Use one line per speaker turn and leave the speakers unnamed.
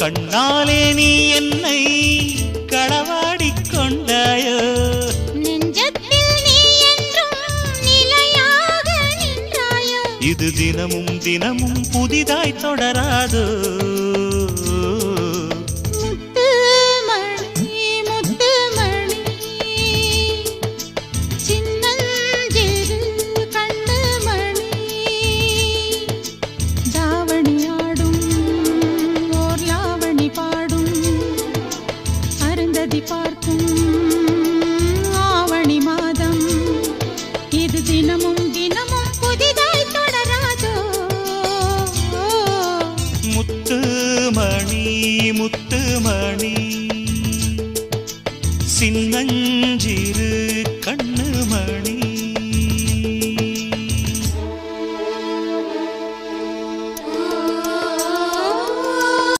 கண்ணாலே நீ என்னை களவாடிக் கொண்டாயோ
நெஞ்சத்தில் நீ என்றும் நிலையாக நின்றாயோ
இது தினமும் தினமும் புதிதாய் தொடராதோ
பார்க்கும் ஆவணி மாதம் இது தினமும் தினமும் புதிதாய் தொடராதோ
முத்துமணி முத்துமணி சின்னஞ்சிறு கண்ணுமணி